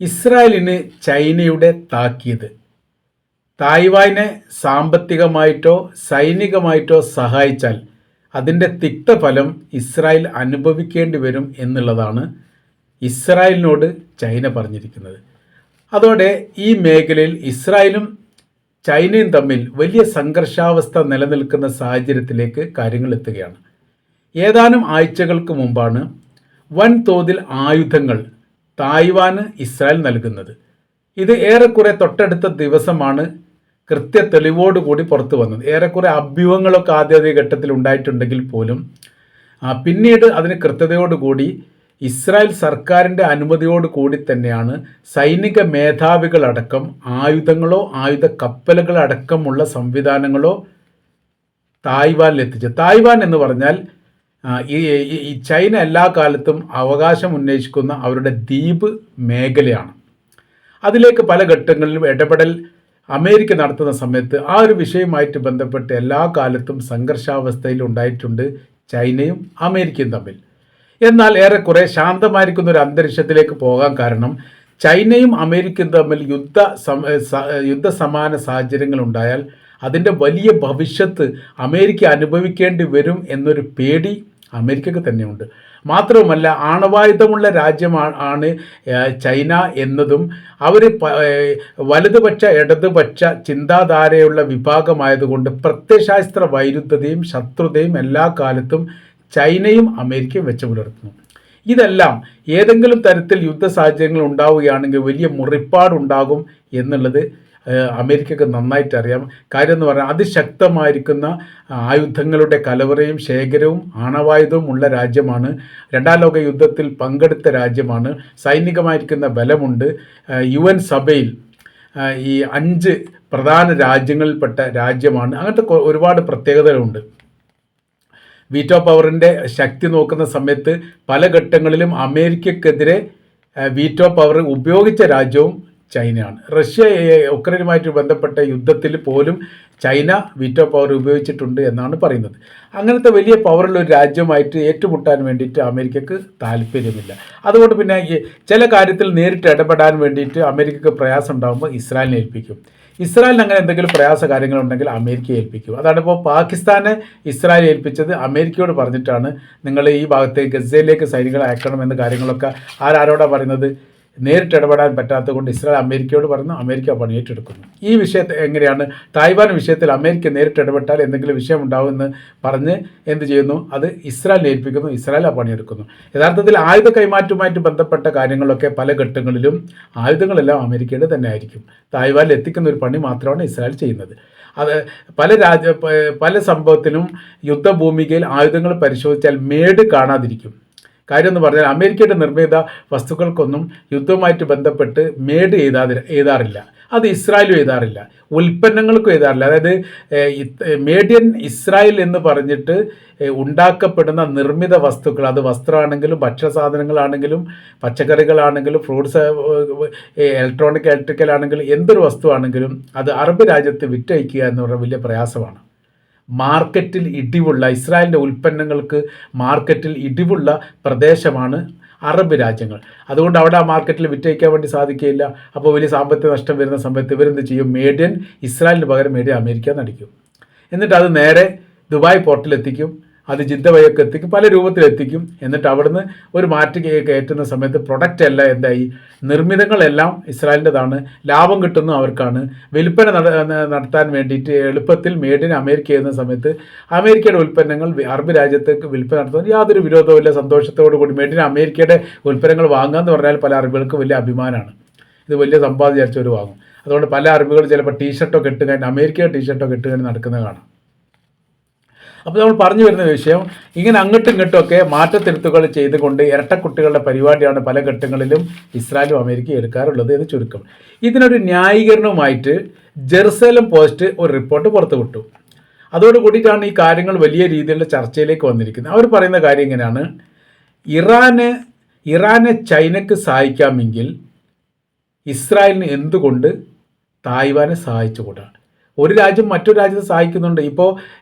ഇസ്രായേലിന് ചൈനയുടെ താക്കീത്. തായ്വാനെ സാമ്പത്തികമായിട്ടോ സൈനികമായിട്ടോ സഹായിച്ചാൽ അതിൻ്റെ തിക്തഫലം ഇസ്രായേൽ അനുഭവിക്കേണ്ടി വരും എന്നുള്ളതാണ് ഇസ്രായേലിനോട് ചൈന പറഞ്ഞിരിക്കുന്നത്. അതോടെ ഈ മേഖലയിൽ ഇസ്രായേലും ചൈനയും തമ്മിൽ വലിയ സംഘർഷാവസ്ഥ നിലനിൽക്കുന്ന സാഹചര്യത്തിലേക്ക് കാര്യങ്ങൾ എത്തുകയാണ്. ഏതാനും ആഴ്ചകൾക്ക് മുമ്പാണ് വൻതോതിൽ ആയുധങ്ങൾ തായ്വാന് ഇസ്രായേൽ നൽകുന്നത്. ഇത് ഏറെക്കുറെ തൊട്ടടുത്ത ദിവസമാണ് കൃത്യ തെളിവോടുകൂടി പുറത്തു വന്നത്. ഏറെക്കുറെ അഭ്യൂഹങ്ങളൊക്കെ ആദ്യ ഘട്ടത്തിൽ ഉണ്ടായിട്ടുണ്ടെങ്കിൽ പോലും പിന്നീട് അതിന് കൃത്യതയോടുകൂടി ഇസ്രായേൽ സർക്കാരിൻ്റെ അനുമതിയോട് കൂടി തന്നെയാണ് സൈനിക മേധാവികളടക്കം ആയുധങ്ങളോ ആയുധ കപ്പലുകളടക്കമുള്ള സംവിധാനങ്ങളോ തായ്വാനിലെത്തിച്ചത്. തായ്വാൻ എന്ന് പറഞ്ഞാൽ ഈ ചൈന എല്ലാ കാലത്തും അവകാശം ഉന്നയിക്കുന്ന അവരുടെ ദ്വീപ് മേഖലയാണ്. അതിലേക്ക് പല ഘട്ടങ്ങളിലും ഇടപെടൽ അമേരിക്ക നടത്തുന്ന സമയത്ത് ആ ഒരു വിഷയവുമായിട്ട് ബന്ധപ്പെട്ട് എല്ലാ കാലത്തും സംഘർഷാവസ്ഥയിൽ ഉണ്ടായിട്ടുണ്ട് ചൈനയും അമേരിക്കയും തമ്മിൽ. എന്നാൽ ഏറെക്കുറെ ശാന്തമായിരിക്കുന്ന ഒരു അന്തരീക്ഷത്തിലേക്ക് പോകാൻ കാരണം ചൈനയും അമേരിക്കയും തമ്മിൽ യുദ്ധസമാന സാഹചര്യങ്ങൾ ഉണ്ടായാൽ അതിൻ്റെ വലിയ ഭവിഷ്യത്ത് അമേരിക്ക അനുഭവിക്കേണ്ടി വരും എന്നൊരു പേടി അമേരിക്കക്ക് തന്നെയുണ്ട്. മാത്രവുമല്ല, ആണവായുധമുള്ള രാജ്യമാണ് ചൈന എന്നതും അവർ വലതുപക്ഷ ഇടതുപക്ഷ ചിന്താധാരയുള്ള വിഭാഗമായതുകൊണ്ട് പ്രത്യയശാസ്ത്ര വൈരുദ്ധ്യതയും ശത്രുതയും എല്ലാ കാലത്തും ചൈനയും അമേരിക്കയും വെച്ച് പുലർത്തുന്നു. ഇതെല്ലാം ഏതെങ്കിലും തരത്തിൽ യുദ്ധ സാഹചര്യങ്ങൾ ഉണ്ടാവുകയാണെങ്കിൽ വലിയ മുറിപ്പാടുണ്ടാകും എന്നുള്ളത് അമേരിക്കക്ക് നന്നായിട്ട് അറിയാം. കാര്യം എന്ന് പറഞ്ഞാൽ അതിശക്തമായിരിക്കുന്ന ആയുധങ്ങളുടെ കലവറയും ശേഖരവും ആണവായുധവും ഉള്ള രാജ്യമാണ്. രണ്ടാം ലോക യുദ്ധത്തിൽ പങ്കെടുത്ത രാജ്യമാണ്. സൈനികമായിരിക്കുന്ന ബലമുണ്ട്. UN സഭയിൽ ഈ 5 പ്രധാന രാജ്യങ്ങളിൽപ്പെട്ട രാജ്യമാണ്. അങ്ങനത്തെ ഒരുപാട് പ്രത്യേകതകളുണ്ട്. വീറ്റോ പവറിൻ്റെ ശക്തി നോക്കുന്ന സമയത്ത് പല ഘട്ടങ്ങളിലും അമേരിക്കക്കെതിരെ വീറ്റോ പവർ ഉപയോഗിച്ച രാജ്യവും ചൈനയാണ്. റഷ്യ ഉക്രൈനുമായിട്ട് ബന്ധപ്പെട്ട യുദ്ധത്തിൽ പോലും ചൈന വീറ്റോ പവർ ഉപയോഗിച്ചിട്ടുണ്ട് എന്നാണ് പറയുന്നത്. അങ്ങനത്തെ വലിയ പവറുള്ള ഒരു രാജ്യമായിട്ട് ഏറ്റുമുട്ടാൻ വേണ്ടിയിട്ട് അമേരിക്കക്ക് താല്പര്യമില്ല. അതുകൊണ്ട് പിന്നെ ചില കാര്യത്തിൽ നേരിട്ട് ഇടപെടാൻ വേണ്ടിയിട്ട് അമേരിക്കക്ക് പ്രയാസം ഉണ്ടാകുമ്പോൾ ഇസ്രായേലിനെ ഏൽപ്പിക്കും. ഇസ്രായേലിന് അങ്ങനെ എന്തെങ്കിലും പ്രയാസ കാര്യങ്ങളുണ്ടെങ്കിൽ അമേരിക്കയെ ഏൽപ്പിക്കും. അതാണ് ഇപ്പോൾ പാകിസ്ഥാനെ ഇസ്രായേൽ ഏൽപ്പിച്ചത്. അമേരിക്കയോട് പറഞ്ഞിട്ടാണ് നിങ്ങൾ ഈ ഭാഗത്തേക്ക് ഗസയിലേക്ക് സൈനികളെ അയക്കണം എന്ന കാര്യങ്ങളൊക്കെ ആരോടാണ് പറയുന്നത്? നേരിട്ട് ഇടപെടാൻ പറ്റാത്തത് കൊണ്ട് ഇസ്രായേൽ അമേരിക്കയോട് പറഞ്ഞു, അമേരിക്ക പണി ഏറ്റെടുക്കുന്നു. ഈ വിഷയത്തെ എങ്ങനെയാണ് തായ്വാൻ വിഷയത്തിൽ അമേരിക്ക നേരിട്ട് ഇടപെട്ടാൽ എന്തെങ്കിലും വിഷയം ഉണ്ടാവുമെന്ന് പറഞ്ഞ് എന്ത് ചെയ്യുന്നു? അത് ഇസ്രായേലിനെ ഏൽപ്പിക്കുന്നു. ഇസ്രായേൽ ആ പണിയെടുക്കുന്നു. യഥാർത്ഥത്തിൽ ആയുധ കൈമാറ്റവുമായിട്ട് ബന്ധപ്പെട്ട കാര്യങ്ങളൊക്കെ പല ഘട്ടങ്ങളിലും ആയുധങ്ങളെല്ലാം അമേരിക്കയുടെ തന്നെ ആയിരിക്കും. തായ്വാനിൽ എത്തിക്കുന്ന ഒരു പണി മാത്രമാണ് ഇസ്രായേൽ ചെയ്യുന്നത്. അത് പല സംഭവത്തിലും യുദ്ധഭൂമികയിൽ ആയുധങ്ങൾ പരിശോധിച്ചാൽ മേട് കാണാതിരിക്കും. കാര്യം എന്ന് പറഞ്ഞാൽ അമേരിക്കയുടെ നിർമ്മിത വസ്തുക്കൾക്കൊന്നും യുദ്ധവുമായിട്ട് ബന്ധപ്പെട്ട് മേഡ് എഴുതാറില്ല. അത് ഇസ്രായേലും എഴുതാറില്ല, ഉൽപ്പന്നങ്ങൾക്കും എഴുതാറില്ല. അതായത് മേഡ് ഇൻ ഇസ്രായേൽ എന്ന് പറഞ്ഞിട്ട് ഉണ്ടാക്കപ്പെടുന്ന നിർമ്മിത വസ്തുക്കൾ, അത് വസ്ത്രമാണെങ്കിലും ഭക്ഷ്യസാധനങ്ങളാണെങ്കിലും പച്ചക്കറികളാണെങ്കിലും ഫ്രൂട്ട്സ്, ഇലക്ട്രിക്കൽ ആണെങ്കിലും എന്തൊരു വസ്തുവാണെങ്കിലും അത് അറബ് രാജ്യത്ത് വിറ്റഴിക്കുക എന്ന് പറഞ്ഞാൽ വലിയ പ്രയാസമാണ്. മാർക്കറ്റിൽ ഇടിവുള്ള ഇസ്രായേലിൻ്റെ ഉൽപ്പന്നങ്ങൾക്ക് മാർക്കറ്റിൽ ഇടിവുള്ള പ്രദേശമാണ് അറബ് രാജ്യങ്ങൾ. അതുകൊണ്ട് അവിടെ ആ മാർക്കറ്റിൽ വിറ്റഴിക്കാൻ വേണ്ടി സാധിക്കുകയില്ല. അപ്പോൾ വലിയ സാമ്പത്തിക നഷ്ടം വരുന്ന സമയത്ത് ഇവരെന്ത് ചെയ്യും? മേഡ് ഇൻ ഇസ്രായേലിന് പകരം മേഡ് ഇൻ അമേരിക്ക നടിക്കും. എന്നിട്ട് അത് നേരെ ദുബായ് പോർട്ടിലെത്തിക്കും, അത് ജിദ്ദ വഴിയൊക്കെ എത്തിക്കും, പല രൂപത്തിലെത്തിക്കും. എന്നിട്ട് അവിടുന്ന് ഒരു മാറ്റി കയറ്റുന്ന സമയത്ത് പ്രൊഡക്റ്റ് എല്ലാം എന്തായി? നിർമ്മിതങ്ങളെല്ലാം ഇസ്രായേലിൻ്റെതാണ്, ലാഭം കിട്ടുന്നു അവർക്കാണ്. വിൽപ്പന നടത്താൻ വേണ്ടിയിട്ട് എളുപ്പത്തിൽ മേഡ് ഇൻ അമേരിക്ക ചെയ്യുന്ന സമയത്ത് അമേരിക്കയുടെ ഉൽപ്പന്നങ്ങൾ അറബ് രാജ്യത്തേക്ക് വിൽപ്പന നടത്തുന്നത് യാതൊരു വിരോധവുമില്ല, സന്തോഷത്തോടു കൂടി മേഡ് ഇൻ അമേരിക്കയുടെ ഉൽപ്പന്നങ്ങൾ വാങ്ങുക എന്ന് പറഞ്ഞാൽ പല അറബികൾക്കും വലിയ അഭിമാനമാണ്. ഇത് വലിയ സമ്പാദ്യം വിചാരിച്ചവർ വാങ്ങും. അതുകൊണ്ട് പല അറബികൾ ചിലപ്പോൾ ടീഷർട്ടൊക്കെ ഇട്ട് കഴിഞ്ഞ് അമേരിക്കയുടെ ടീഷർട്ടൊക്കെ ഇട്ട് കഴിഞ്ഞ് നടക്കുന്നത് കാണാം. അപ്പോൾ നമ്മൾ പറഞ്ഞു വരുന്ന വിഷയം ഇങ്ങനെ അങ്ങോട്ടും ഇങ്ങോട്ടുമൊക്കെ മാറ്റത്തിരുത്തുകൾ ചെയ്തുകൊണ്ട് ഇരട്ടക്കുട്ടികളുടെ പരിപാടിയാണ് പല ഘട്ടങ്ങളിലും ഇസ്രായേലും അമേരിക്കയും എടുക്കാറുള്ളത് എന്ന് ചുരുക്കം. ഇതിനൊരു ന്യായീകരണവുമായിട്ട് ജെറുസലേം പോസ്റ്റ് ഒരു റിപ്പോർട്ട് പുറത്തുവിട്ടു. അതോടുകൂടിയിട്ടാണ് ഈ കാര്യങ്ങൾ വലിയ രീതിയിലുള്ള ചർച്ചയിലേക്ക് വന്നിരിക്കുന്നത്. അവർ പറയുന്ന കാര്യം ഇങ്ങനെയാണ്: ഇറാനെ ചൈനക്ക് സഹായിക്കാമെങ്കിൽ ഇസ്രായേലിന് എന്തുകൊണ്ട് തായ്വാനെ സഹായിച്ചുകൂടാ? ഒരു രാജ്യം മറ്റൊരു രാജ്യത്തെ സഹായിക്കുന്നുണ്ട്. ഇപ്പോൾ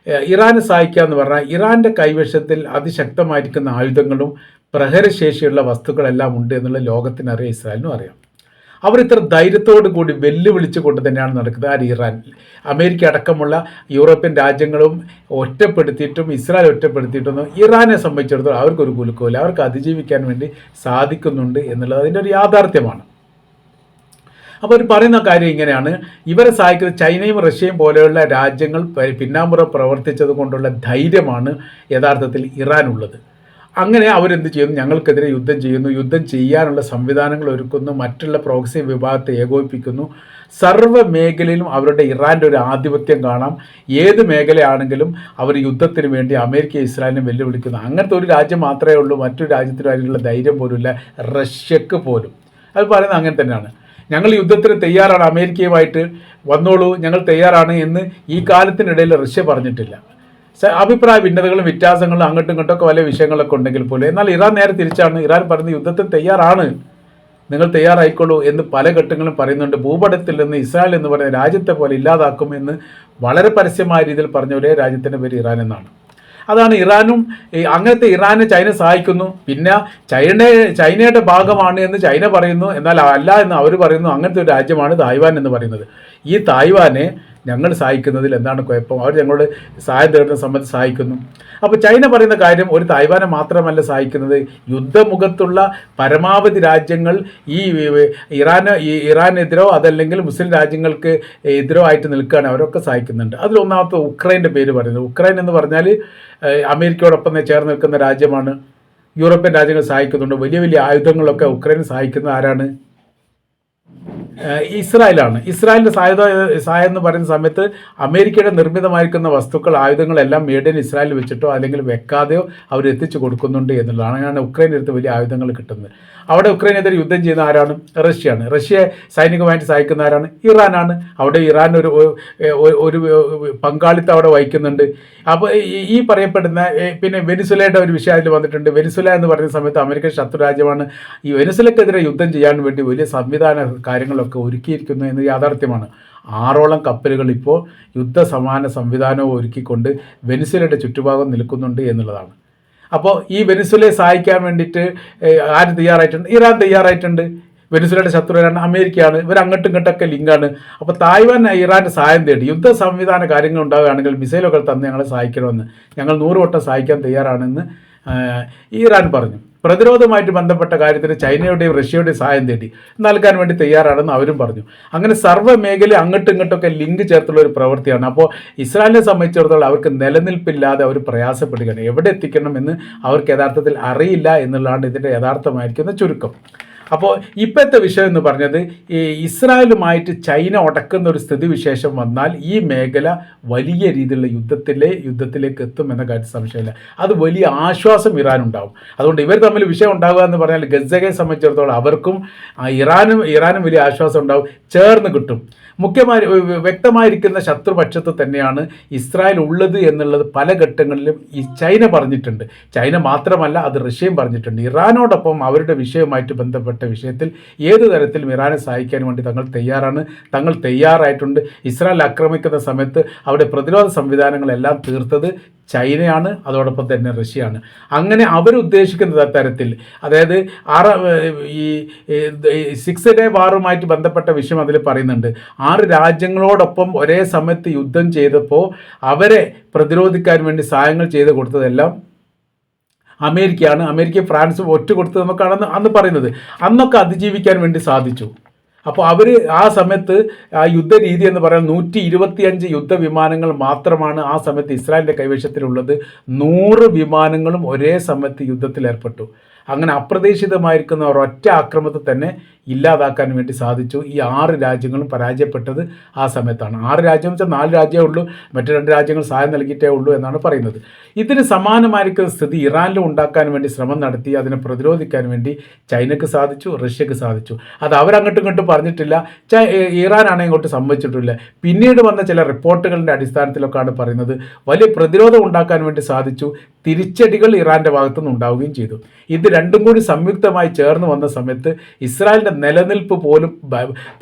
ഇറാനെ സഹായിക്കുക എന്ന് പറഞ്ഞാൽ ഇറാൻ്റെ കൈവശത്തിൽ അതിശക്തമായിരിക്കുന്ന ആയുധങ്ങളും പ്രഹരശേഷിയുള്ള വസ്തുക്കളെല്ലാം ഉണ്ട് എന്നുള്ള ലോകത്തിനറിയാം, ഇസ്രായേലിനും അറിയാം. അവർ ഇത്ര ധൈര്യത്തോടു കൂടി വെല്ലുവിളിച്ചുകൊണ്ട് തന്നെയാണ് നടക്കുന്നത്. ആര്? ഇറാൻ. അമേരിക്ക അടക്കമുള്ള യൂറോപ്യൻ രാജ്യങ്ങളും ഒറ്റപ്പെടുത്തിയിട്ടും ഇസ്രായേൽ ഒറ്റപ്പെടുത്തിയിട്ടൊന്നും ഇറാനെ സംബന്ധിച്ചിടത്തോളം അവർക്കൊരു കുലുക്കമില്ല. അവർക്ക് അതിജീവിക്കാൻ വേണ്ടി സാധിക്കുന്നുണ്ട് എന്നുള്ളത് അതിൻ്റെ ഒരു യാഥാർത്ഥ്യമാണ്. അപ്പോൾ അവർ പറയുന്ന കാര്യം ഇങ്ങനെയാണ്, ഇവരെ സഹായിക്കുന്ന ചൈനയും റഷ്യയും പോലെയുള്ള രാജ്യങ്ങൾ പിന്നാമ്പുറം പ്രവർത്തിച്ചത് കൊണ്ടുള്ള ധൈര്യമാണ് യഥാർത്ഥത്തിൽ ഇറാനുള്ളത്. അങ്ങനെ അവരെന്ത് ചെയ്യുന്നു? ഞങ്ങൾക്കെതിരെ യുദ്ധം ചെയ്യുന്നു, യുദ്ധം ചെയ്യാനുള്ള സംവിധാനങ്ങൾ ഒരുക്കുന്നു, മറ്റുള്ള പ്രോക്സി വിഭാഗത്തെ ഏകോപിപ്പിക്കുന്നു. സർവ്വ മേഖലയിലും അവരുടെ ഇറാൻ്റെ ഒരു ആധിപത്യം കാണാം. ഏത് മേഖലയാണെങ്കിലും അവർ യുദ്ധത്തിന് വേണ്ടി അമേരിക്ക ഇസ്രായേലിനെ വെല്ലുവിളിക്കുന്നു. അങ്ങനത്തെ ഒരു രാജ്യം മാത്രമേ ഉള്ളൂ, മറ്റൊരു രാജ്യത്തിന് അതിനുള്ള ധൈര്യം പോലുമില്ല, റഷ്യക്ക് പോലും. അത് പറയുന്നത് അങ്ങനെ തന്നെയാണ്. ഞങ്ങൾ യുദ്ധത്തിന് തയ്യാറാണ്, അമേരിക്കയുമായിട്ട് വന്നോളൂ, ഞങ്ങൾ തയ്യാറാണ് എന്ന് ഈ കാലത്തിനിടയിൽ റഷ്യ പറഞ്ഞിട്ടില്ല. അഭിപ്രായ ഭിന്നതകളും വ്യത്യാസങ്ങളും അങ്ങോട്ടും ഇങ്ങോട്ടൊക്കെ വലിയ വിഷയങ്ങളൊക്കെ ഉണ്ടെങ്കിൽ പോലും, എന്നാൽ ഇറാൻ നേരെ തിരിച്ചാണ്. ഇറാൻ പറയുന്നത് യുദ്ധത്തിന് തയ്യാറാണ്, നിങ്ങൾ തയ്യാറായിക്കോളൂ എന്ന് പല ഘട്ടങ്ങളും പറയുന്നുണ്ട്. ഭൂപടത്തിൽ നിന്ന് ഇസ്രായേൽ എന്ന് പറയുന്ന രാജ്യത്തെ പോലെ ഇല്ലാതാക്കും എന്ന് വളരെ പരസ്യമായ രീതിയിൽ പറഞ്ഞ ഒരേ രാജ്യത്തിൻ്റെ പേര് ഇറാൻ എന്നാണ്. അതാണ് ഇറാനും. അങ്ങനത്തെ ഇറാനെ ചൈന സഹായിക്കുന്നു. പിന്നെ ചൈനയുടെ ഭാഗമാണ് എന്ന് ചൈന പറയുന്നു, എന്നാൽ അല്ല എന്ന് അവർ പറയുന്നു. അങ്ങനത്തെ ഒരു രാജ്യമാണ് തായ്വാൻ എന്ന് പറയുന്നത്. ഈ തായ്വാനെ ഞങ്ങൾ സഹായിക്കുന്നതിൽ എന്താണ് കുഴപ്പം? അവർ ഞങ്ങളോട് സഹായം തേടുന്ന സമയത്ത് സഹായിക്കുന്നു. അപ്പോൾ ചൈന പറയുന്ന കാര്യം ഒരു തായ്വാനെ മാത്രമല്ല സഹായിക്കുന്നത്, യുദ്ധമുഖത്തുള്ള പരമാവധി രാജ്യങ്ങൾ ഈ ഇറാനെതിരോ അതല്ലെങ്കിൽ മുസ്ലിം രാജ്യങ്ങൾക്ക് എതിരോ ആയിട്ട് നിൽക്കുകയാണ്, അവരൊക്കെ സഹായിക്കുന്നുണ്ട്. അതിലൊന്നാമത്തെ ഉക്രൈൻ്റെ പേര് പറയുന്നത്. ഉക്രൈൻ എന്ന് പറഞ്ഞാൽ അമേരിക്കയോടൊപ്പം ചേർന്ന് നിൽക്കുന്ന രാജ്യമാണ്. യൂറോപ്യൻ രാജ്യങ്ങൾ സഹായിക്കുന്നുണ്ട്. വലിയ വലിയ ആയുധങ്ങളൊക്കെ ഉക്രൈൻ സഹായിക്കുന്നത് ആരാണ്? ഇസ്രായേലാണ്. ഇസ്രായേലിൻ്റെ സഹായം എന്ന് പറയുന്ന സമയത്ത് അമേരിക്കയുടെ നിർമ്മിതമായിരിക്കുന്ന വസ്തുക്കൾ, ആയുധങ്ങളെല്ലാം മേഡ് ഇൻ ഇസ്രായേൽ വെച്ചിട്ടോ അല്ലെങ്കിൽ വെക്കാതെയോ അവർ എത്തിച്ചു കൊടുക്കുന്നുണ്ട് എന്നുള്ളതാണ്. അങ്ങനെയാണ് ഉക്രൈനെടുത്ത് വലിയ ആയുധങ്ങൾ കിട്ടുന്നത്. അവിടെ ഉക്രൈനെതിരെ യുദ്ധം ചെയ്യുന്ന ആരാണ്? റഷ്യയാണ്. റഷ്യയെ സൈനികമായിട്ട് സഹായിക്കുന്ന ആരാണ്? ഇറാനാണ്. അവിടെ ഇറാൻ ഒരു പങ്കാളിത്തം അവിടെ വഹിക്കുന്നുണ്ട്. അപ്പോൾ ഈ പറയപ്പെടുന്ന പിന്നെ വെനിസുലയുടെ ഒരു വിഷയം അതിൽ വന്നിട്ടുണ്ട്. വെനിസുല എന്ന് പറയുന്ന സമയത്ത് അമേരിക്കൻ ശത്രു രാജ്യമാണ്. ഈ വെനിസുലക്കെതിരെ യുദ്ധം ചെയ്യാൻ വേണ്ടി വലിയ സംവിധാന കാര്യങ്ങളൊക്കെ ഒരുക്കിയിരിക്കുന്നു എന്ന് യാഥാർത്ഥ്യമാണ്. 6ഓളം കപ്പലുകൾ ഇപ്പോൾ യുദ്ധസമാന സംവിധാനവും ഒരുക്കിക്കൊണ്ട് വെനിസുലയുടെ ചുറ്റുഭാഗം നിൽക്കുന്നുണ്ട് എന്നുള്ളതാണ്. അപ്പോൾ ഈ വെനിസുലയെ സഹായിക്കാൻ വേണ്ടിയിട്ട് ആര് തയ്യാറായിട്ടുണ്ട്? ഇറാൻ തയ്യാറായിട്ടുണ്ട്. വെനിസുലയുടെ ശത്രുവാണ് അമേരിക്കയാണ്. ഇവർ അങ്ങോട്ടും ഇങ്ങോട്ടൊക്കെ ലിങ്കാണ്. അപ്പോൾ തായ്വാൻ ഇറാൻ്റെ സഹായം തേടി യുദ്ധ സംവിധാന കാര്യങ്ങൾ ഉണ്ടാവുകയാണെങ്കിൽ മിസൈലുകൾ തന്ന് ഞങ്ങളെ സഹായിക്കണമെന്ന്, ഞങ്ങൾ 100 വട്ടം സഹായിക്കാൻ തയ്യാറാണെന്ന് ഇറാൻ പറഞ്ഞു. പ്രതിരോധമായിട്ട് ബന്ധപ്പെട്ട കാര്യത്തിന് ചൈനയുടെയും റഷ്യയുടെയും സഹായം തേടി നൽകാൻ വേണ്ടി തയ്യാറാണെന്ന് അവരും പറഞ്ഞു. അങ്ങനെ സർവ്വ മേഖല അങ്ങോട്ടും ഇങ്ങോട്ടൊക്കെ ലിങ്ക് ചേർത്തുള്ള ഒരു പ്രവൃത്തിയാണ്. അപ്പോൾ ഇസ്രായേലിനെ സംബന്ധിച്ചിടത്തോളം അവർക്ക് നിലനിൽപ്പില്ലാതെ അവർ പ്രയാസപ്പെടുകയാണ്. എവിടെ എത്തിക്കണം എന്ന് അവർക്ക് യഥാർത്ഥത്തിൽ അറിയില്ല എന്നുള്ളതാണ് ഇതിൻ്റെ യഥാർത്ഥമായിരിക്കുന്ന ചുരുക്കം. അപ്പോൾ ഇപ്പോഴത്തെ വിഷയം എന്ന് പറഞ്ഞത് ഈ ഇസ്രായേലുമായിട്ട് ചൈന ഉടക്കുന്ന ഒരു സ്ഥിതിവിശേഷം വന്നാൽ ഈ മേഖല വലിയ രീതിയിലുള്ള യുദ്ധത്തിലേക്ക് എത്തും എന്ന കാര്യം സംശയമില്ല. അത് വലിയ ആശ്വാസം ഇറാനുണ്ടാവും. അതുകൊണ്ട് ഇവർ തമ്മിൽ വിഷയം ഉണ്ടാവുക എന്ന് പറഞ്ഞാൽ ഗസയെ സംബന്ധിച്ചിടത്തോളം അവർക്കും ഇറാനും വലിയ ആശ്വാസം ഉണ്ടാവും, ചേർന്ന് കിട്ടും. വ്യക്തമായിരിക്കുന്ന ശത്രുപക്ഷത്ത് തന്നെയാണ് ഇസ്രായേൽ ഉള്ളത് എന്നുള്ളത് പല ഘട്ടങ്ങളിലും ഈ ചൈന പറഞ്ഞിട്ടുണ്ട്. ചൈന മാത്രമല്ല, അത് റഷ്യയും പറഞ്ഞിട്ടുണ്ട്. ഇറാനോടൊപ്പം അവരുടെ വിഷയവുമായിട്ട് ബന്ധപ്പെട്ട വിഷയത്തിൽ ഏത് തരത്തിലും ഇറാനെ സഹായിക്കാൻ വേണ്ടി തങ്ങൾ തയ്യാറായിട്ടുണ്ട്. ഇസ്രായേൽ ആക്രമിക്കുന്ന സമയത്ത് അവിടെ പ്രതിരോധ സംവിധാനങ്ങളെല്ലാം തീർത്തത് ചൈനയാണ്, അതോടൊപ്പം തന്നെ റഷ്യയാണ്. അങ്ങനെ അവരുദ്ദേശിക്കുന്ന തരത്തിൽ, അതായത് ഈ 6 ഡേ വാറുമായിട്ട് ബന്ധപ്പെട്ട വിഷയം അതിൽ പറയുന്നുണ്ട്. 6 രാജ്യങ്ങളോടൊപ്പം ഒരേ സമയത്ത് യുദ്ധം ചെയ്തപ്പോൾ അവരെ പ്രതിരോധിക്കാൻ വേണ്ടി സഹായങ്ങൾ ചെയ്ത് കൊടുത്തതെല്ലാം അമേരിക്കയാണ്. അമേരിക്ക ഫ്രാൻസും ഒറ്റ കൊടുത്തത് നമുക്കാണ് അന്ന് പറയുന്നത്. അന്നൊക്കെ അതിജീവിക്കാൻ വേണ്ടി സാധിച്ചു. അപ്പോൾ അവർ ആ സമയത്ത് ആ യുദ്ധരീതി എന്ന് പറയുന്നത് 125 യുദ്ധവിമാനങ്ങൾ മാത്രമാണ് ആ സമയത്ത് ഇസ്രായേലിൻ്റെ കൈവശത്തിലുള്ളത്. 100 വിമാനങ്ങളും ഒരേ സമയത്ത് യുദ്ധത്തിലേർപ്പെട്ടു. അങ്ങനെ അപ്രതീക്ഷിതമായിരിക്കുന്ന ഒരൊറ്റ ആക്രമണത്തിൽ തന്നെ ഇല്ലാതാക്കാൻ വേണ്ടി സാധിച്ചു. ഈ 6 രാജ്യങ്ങളും പരാജയപ്പെട്ടത് ആ സമയത്താണ്. 6 രാജ്യം വെച്ചാൽ 4 രാജ്യമേ ഉള്ളൂ, മറ്റു 2 രാജ്യങ്ങൾ സഹായം നൽകിയിട്ടേ ഉള്ളൂ എന്നാണ് പറയുന്നത്. ഇതിന് സമാനമായിരിക്കുന്ന സ്ഥിതി ഇറാനിലും ഉണ്ടാക്കാൻ വേണ്ടി ശ്രമം നടത്തി അതിനെ പ്രതിരോധിക്കാൻ വേണ്ടി ചൈനയ്ക്ക് സാധിച്ചു, റഷ്യക്ക് സാധിച്ചു. അത് അവരങ്ങോട്ടും ഇങ്ങോട്ടും പറഞ്ഞിട്ടില്ല, ഇറാനാണ് ഇങ്ങോട്ട് സമ്മതിച്ചിട്ടില്ല. പിന്നീട് വന്ന ചില റിപ്പോർട്ടുകളുടെ അടിസ്ഥാനത്തിലൊക്കെയാണ് പറയുന്നത് വലിയ പ്രതിരോധം ഉണ്ടാക്കാൻ വേണ്ടി സാധിച്ചു. തിരിച്ചടികൾ ഇറാൻ്റെ ഭാഗത്തുനിന്ന് ഉണ്ടാവുകയും ചെയ്തു. ഇത് രണ്ടും കൂടി സംയുക്തമായി ചേർന്ന് വന്ന സമയത്ത് ഇസ്രായേലിൻ്റെ നിലനിൽപ്പ് പോലും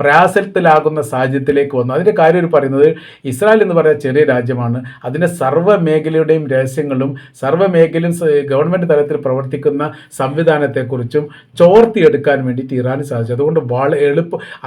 പ്രയാസത്തിലാകുന്ന സാഹചര്യത്തിലേക്ക് വന്നു. അതിൻ്റെ കാര്യം ഒരു പറയുന്നത്, ഇസ്രായേൽ എന്ന് പറയുന്ന ചെറിയ രാജ്യമാണ്. അതിൻ്റെ സർവ്വ മേഖലയുടെയും രഹസ്യങ്ങളും സർവ്വ മേഖലയും ഗവൺമെൻറ് തലത്തിൽ പ്രവർത്തിക്കുന്ന സംവിധാനത്തെക്കുറിച്ചും ചോർത്തിയെടുക്കാൻ വേണ്ടിയിട്ട് ഇറാന് സാധിച്ചു. അതുകൊണ്ട്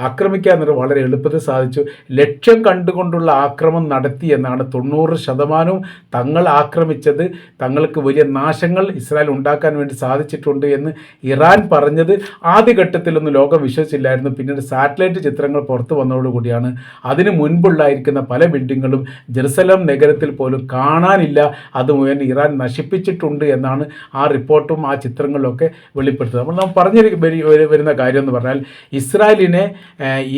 ആക്രമിക്കുക എന്നത് വളരെ എളുപ്പത്തിൽ സാധിച്ചു. ലക്ഷ്യം കണ്ടുകൊണ്ടുള്ള ആക്രമണം നടത്തി എന്നാണ് 90% തങ്ങൾ ആക്രമിച്ചത്, തങ്ങൾക്ക് വലിയ നാശങ്ങൾ ഇസ്രായേൽ ഉണ്ടാക്കാൻ വേണ്ടി സാധിച്ചിട്ടുണ്ട് എന്ന് ഇറാൻ പറഞ്ഞത് ആദ്യഘട്ടത്തിലൊന്നും ലോകം വിശ്വസിച്ചില്ലായിരുന്നു. പിന്നീട് സാറ്റലൈറ്റ് ചിത്രങ്ങൾ പുറത്തു വന്നതോടുകൂടിയാണ് അതിന് മുൻപുള്ളായിരിക്കുന്ന പല ബിൽഡിങ്ങുകളും ജെറുസലേം നഗരത്തിൽ പോലും കാണാനില്ല, അത് മുഴുവൻ ഇറാൻ നശിപ്പിച്ചിട്ടുണ്ട് എന്നാണ് ആ റിപ്പോർട്ടും ആ ചിത്രങ്ങളിലൊക്കെ വെളിപ്പെടുത്തുന്നത്. അപ്പോൾ നാം പറഞ്ഞു വരുന്ന കാര്യം എന്ന് പറഞ്ഞാൽ, ഇസ്രായേലിനെ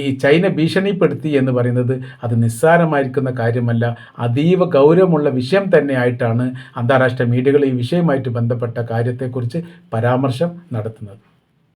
ഈ ചൈന ഭീഷണിപ്പെടുത്തി എന്ന് പറയുന്നത് അത് നിസ്സാരമായിരിക്കുന്ന കാര്യമല്ല, അതീവ ഗൗരവമുള്ള വിഷയം തന്നെയായിട്ടാണ് അന്താരാഷ്ട്ര മീഡിയകൾ ഈ വിഷയവുമായിട്ട് ബന്ധപ്പെട്ട കാര്യത്തെക്കുറിച്ച് പരാമർശം നടത്തുന്നത്.